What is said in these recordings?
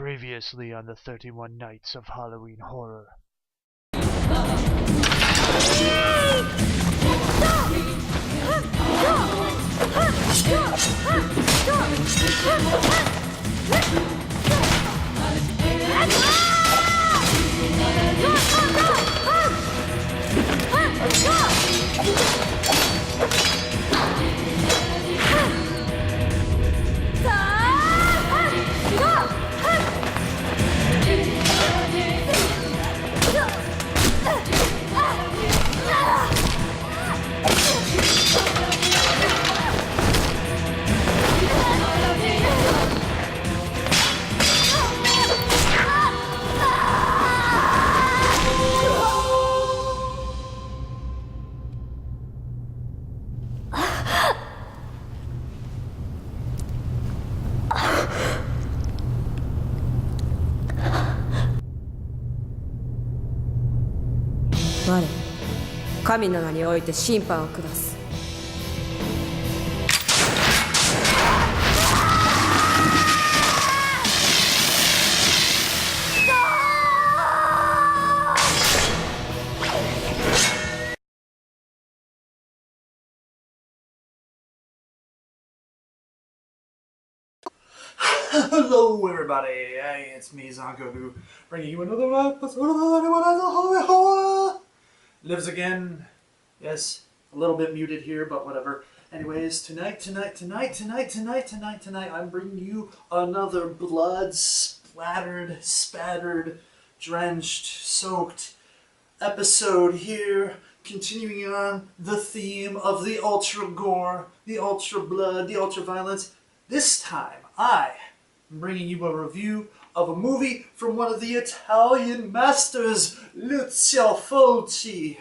Previously on the 31 Nights of Halloween Horror.我、神の名において審判を下す。Hello everybody, hey, it's me, Zankobu, bringing you another episode of the 31 Nights of Halloween Horror! Lives again. Yes, a little bit muted here, but whatever. Anyways, tonight, I'm bringing you another blood-splattered, spattered, drenched, soaked episode here, continuing on the theme of the ultra gore, the ultra blood, the ultra violence. This time, I'm bringing you a review of a movie from one of the Italian masters, Lucio Fulci.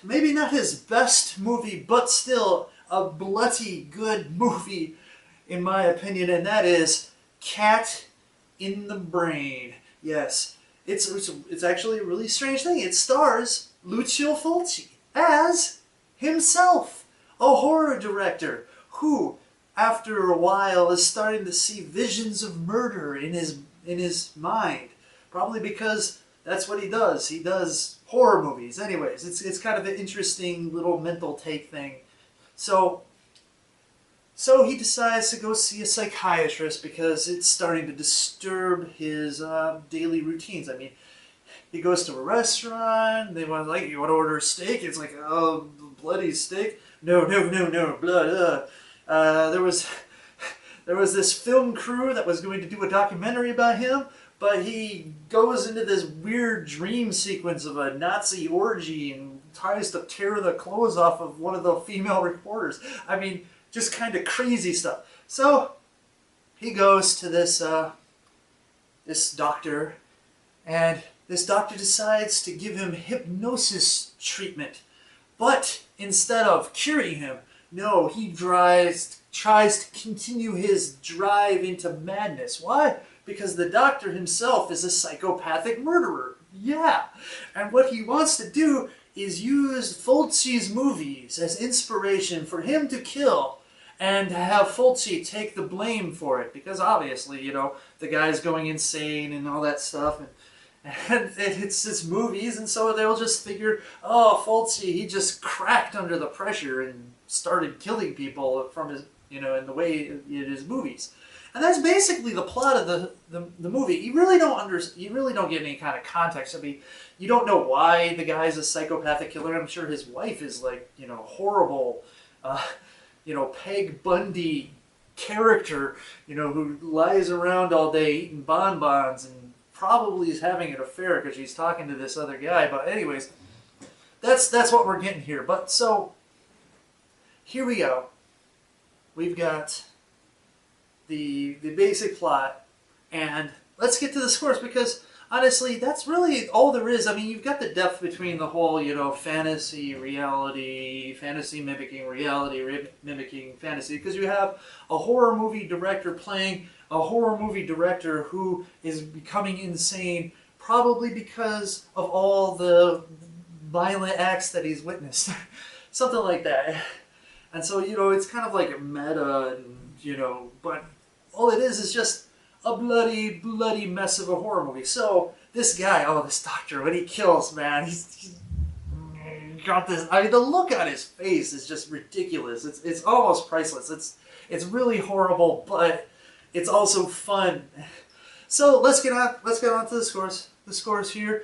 Maybe not his best movie, but still a bloody good movie, in my opinion, and that is Cat in the Brain. Yes, it's actually a really strange thing. It stars Lucio Fulci as himself, a horror director who, after a while, is starting to see visions of murder in his mind. Probably because that's what he does. He does horror movies. Anyways, it's kind of an interesting little mental take thing. So he decides to go see a psychiatrist because it's starting to disturb his daily routines. I mean, he goes to a restaurant. They want you want to order a steak? It's like, oh, bloody steak? No, blood. There was this film crew that was going to do a documentary about him, but he goes into this weird dream sequence of a Nazi orgy and tries to tear the clothes off of one of the female reporters. I mean, just kind of crazy stuff. So he goes to this doctor, and this doctor decides to give him hypnosis treatment. But instead of curing him, no, he tries to continue his drive into madness. Why? Because the doctor himself is a psychopathic murderer. Yeah. And what he wants to do is use Fulci's movies as inspiration for him to kill and to have Fulci take the blame for it. Because obviously, you know, the guy's going insane and all that stuff. And it's his movies, and so they'll just figure, oh, Fulci, he just cracked under the pressure and started killing people from his, in the way in his movies. And that's basically the plot of the movie. You really don't get any kind of context. I mean, you don't know why the guy's a psychopathic killer. I'm sure his wife is like, horrible, Peg Bundy character, who lies around all day eating bonbons and probably is having an affair because she's talking to this other guy. But anyways, that's what we're getting here. But so here we go. We've got the basic plot, and let's get to the scores, because honestly, that's really all there is. I mean, you've got the depth between the whole, fantasy, reality, fantasy mimicking reality, mimicking fantasy, because you have a horror movie director playing a horror movie director who is becoming insane, probably because of all the violent acts that he's witnessed. Something like that. And so, it's kind of like meta, and, but all it is just a bloody, bloody mess of a horror movie. So this guy, this doctor, when he kills, man, he's got this. I mean, the look on his face is just ridiculous. It's almost priceless. It's really horrible, but it's also fun. So let's get on to the scores. The scores here.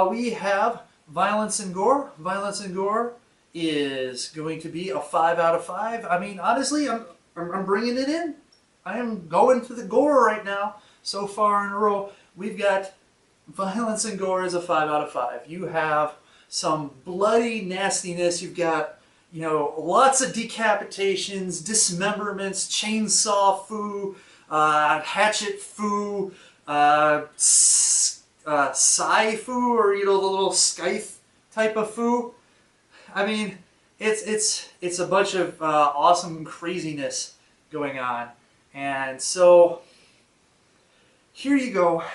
We have Violence and Gore. Violence and Gore is going to be a 5 out of 5. I mean, honestly, I'm bringing it in. I am going for the gore right now. So far in a row, we've got Violence and Gore is a 5 out of 5. You have some bloody nastiness. You've got, lots of decapitations, dismemberments, chainsaw foo, hatchet foo, sci foo, or the little scythe type of foo. I mean, it's a bunch of awesome craziness going on, and so here you go.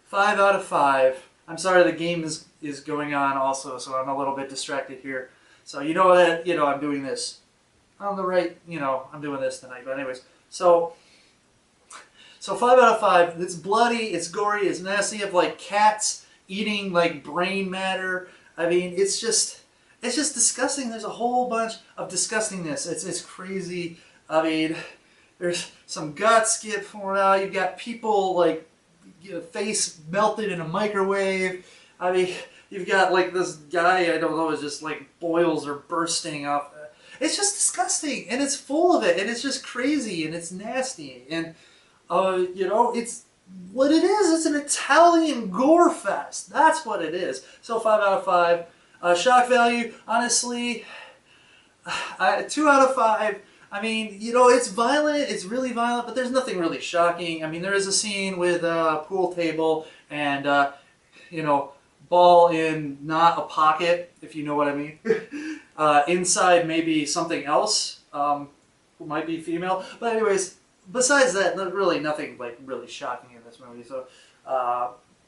5 out of 5. I'm sorry, the game is going on also, so I'm a little bit distracted here. So that I'm doing this on the right. I'm doing this tonight. But anyways, so 5 out of 5. It's bloody. It's gory. It's nasty. You have like cats eating like brain matter. I mean, it's just disgusting. There's a whole bunch of disgustingness. It's crazy. I mean, there's some guts get poured out. You've got people like face melted in a microwave. I mean, you've got like this guy, I don't know, is just like boils are bursting off. It's just disgusting, and it's full of it, and it's just crazy, and it's nasty, and it's what it is. It's an Italian gore fest. That's what it is. So 5 out of 5. Shock value, honestly, 2 out of 5. I mean, it's violent. It's really violent, but there's nothing really shocking. I mean, there is a scene with a pool table and, ball in not a pocket, if you know what I mean. Inside maybe something else, who might be female. But anyways, besides that, really nothing like really shocking in this movie. So,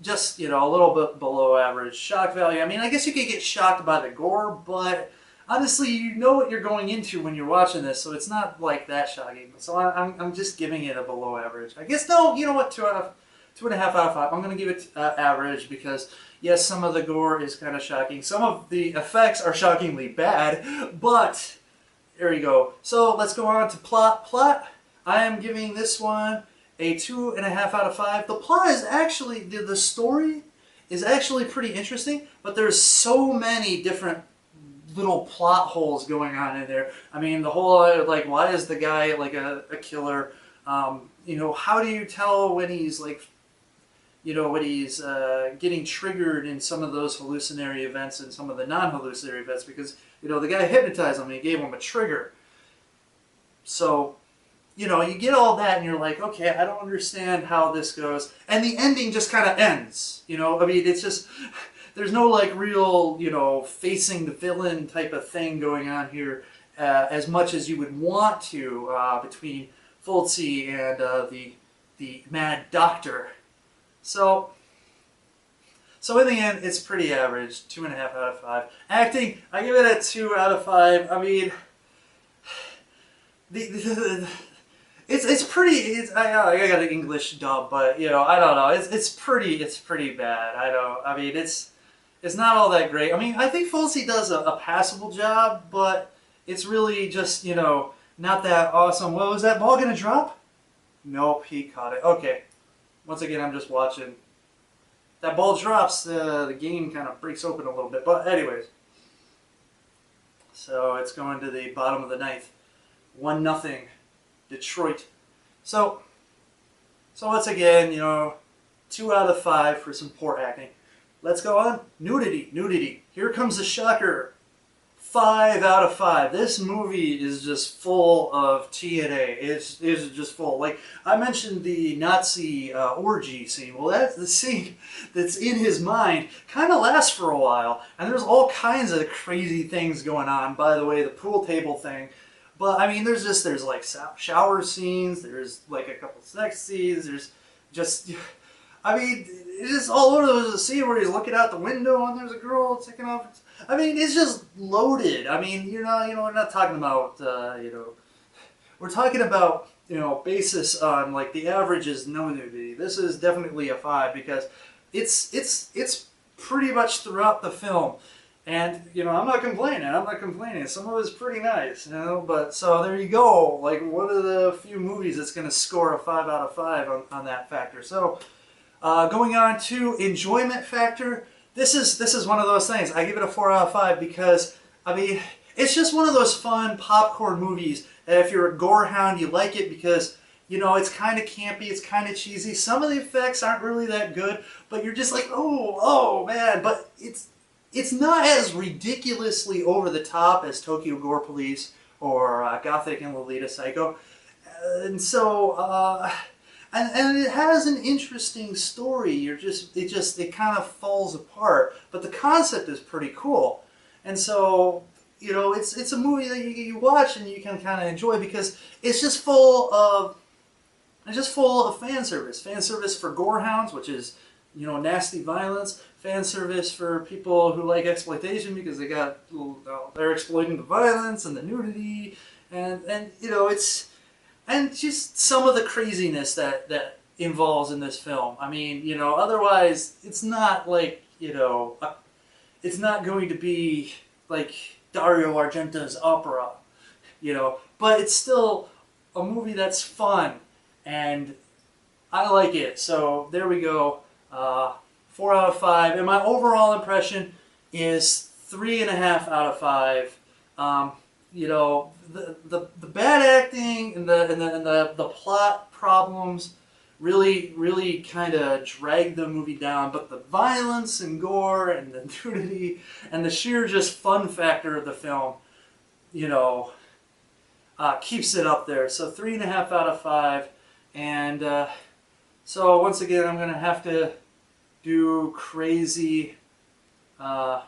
just, a little bit below average shock value. I mean, I guess you could get shocked by the gore, but honestly, you know what you're going into when you're watching this, so it's not like that shocking. So I'm just giving it a below average. I guess, no, you know what, 2.5 out of 5. I'm going to give it average because, yes, some of the gore is kind of shocking. Some of the effects are shockingly bad, but there you go. So let's go on to plot. I am giving this one a 2.5 out of 5. The plot is actually, the story is actually pretty interesting, but there's so many different little plot holes going on in there. I mean, the whole, like, why is the guy like a killer? How do you tell when he's like, when he's getting triggered in some of those hallucinatory events and some of the non-hallucinatory events? Because, the guy hypnotized him and he gave him a trigger. So, you get all that and you're like, okay, I don't understand how this goes. And the ending just kind of ends. I mean, it's just, there's no like real, facing the villain type of thing going on here as much as you would want to between Fulci and the mad doctor. So in the end, it's pretty average, 2.5 out of 5. Acting, I give it a 2 out of 5. I mean, it's pretty. I got an English dub, but I don't know. It's pretty bad. I mean, it's not all that great. I mean, I think Fulci does a passable job, but it's really just not that awesome. Well, was that ball gonna drop? Nope, he caught it. Okay. Once again, I'm just watching. That ball drops, the game kind of breaks open a little bit. But anyways, so it's going to the bottom of the ninth. 1-0, Detroit. So once again, 2 out of 5 for some poor acting. Let's go on. Nudity. Here comes the shocker. 5 out of 5. This movie is just full of TNA. It's just full. Like, I mentioned the Nazi orgy scene. Well, that's the scene that's in his mind. Kind of lasts for a while. And there's all kinds of crazy things going on. By the way, the pool table thing. But, I mean, there's like shower scenes. There's like a couple sex scenes. There's just... I mean, it's just all over. There's a scene where he's looking out the window and there's a girl taking off. I mean, it's just loaded. I mean, we're not talking about, we're talking about, basis on like the average is no nudity. This is definitely a 5 because it's pretty much throughout the film. And, I'm not complaining. Some of it's pretty nice, But, so there you go. Like, one of the few movies that's going to score a 5 out of 5 on that factor. So, going on to enjoyment factor. This is one of those things. I give it a 4 out of 5 because, it's just one of those fun popcorn movies. If you're a gore hound, you like it because, it's kind of campy, it's kind of cheesy. Some of the effects aren't really that good, but you're just like, oh man. But it's not as ridiculously over the top as Tokyo Gore Police or Gothic and Lolita Psycho. And so, and it has an interesting story. It kind of falls apart, but the concept is pretty cool. And so, it's a movie that you watch and you can kind of enjoy because it's just full of fan service. Fan service for gorehounds, which is, nasty violence. Fan service for people who like exploitation because they're exploiting the violence and the nudity and and just some of the craziness that involves in this film. Otherwise it's not like, it's not going to be like Dario Argento's opera, but it's still a movie that's fun and I like it. So there we go. 4 out of 5, and my overall impression is 3.5 out of 5. The bad acting and the plot problems really kind of drag the movie down, but the violence and gore and the nudity and the sheer just fun factor of the film, keeps it up there. So 3.5 out of 5, and so once again, I'm gonna have to do crazy math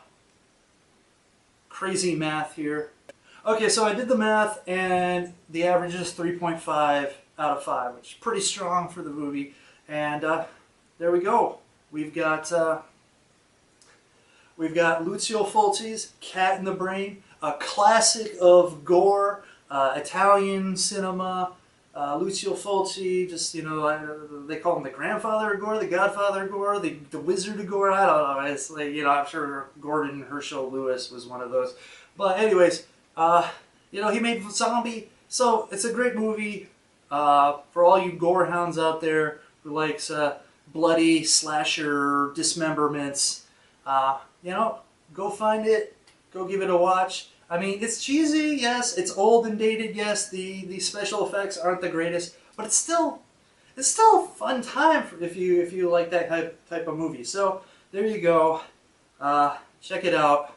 here. Okay, so I did the math, and the average is 3.5 out of 5, which is pretty strong for the movie. And there we go. We've got Lucio Fulci's Cat in the Brain, a classic of gore, Italian cinema. Lucio Fulci, just, they call him the grandfather of gore, the godfather of gore, the wizard of gore. I don't know. It's like, I'm sure Gordon Herschel Lewis was one of those. But anyways, he made Zombie. So it's a great movie for all you gore hounds out there who likes bloody slasher dismemberments. Go find it. Go give it a watch. It's cheesy, yes. It's old and dated, yes. The special effects aren't the greatest, but it's still a fun time if you like that type of movie. So there you go. Check it out.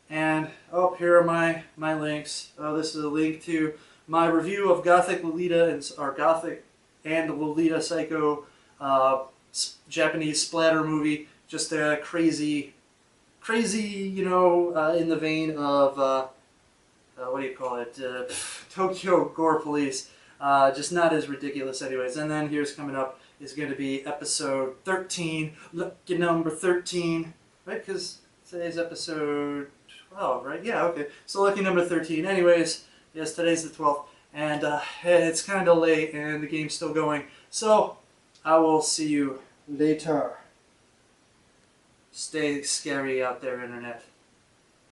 And here are my links. This is a link to my review of Gothic and Lolita Psycho, Japanese splatter movie. Just a crazy, in the vein of, what do you call it, Tokyo Gore Police, just not as ridiculous anyways. And then here's coming up is going to be episode 13, lucky number 13, right, because today's episode 12, right, yeah, okay, so lucky number 13. Anyways, yes, today's the 12th, and it's kind of late, and the game's still going, so I will see you later. Stay scary out there, Internet.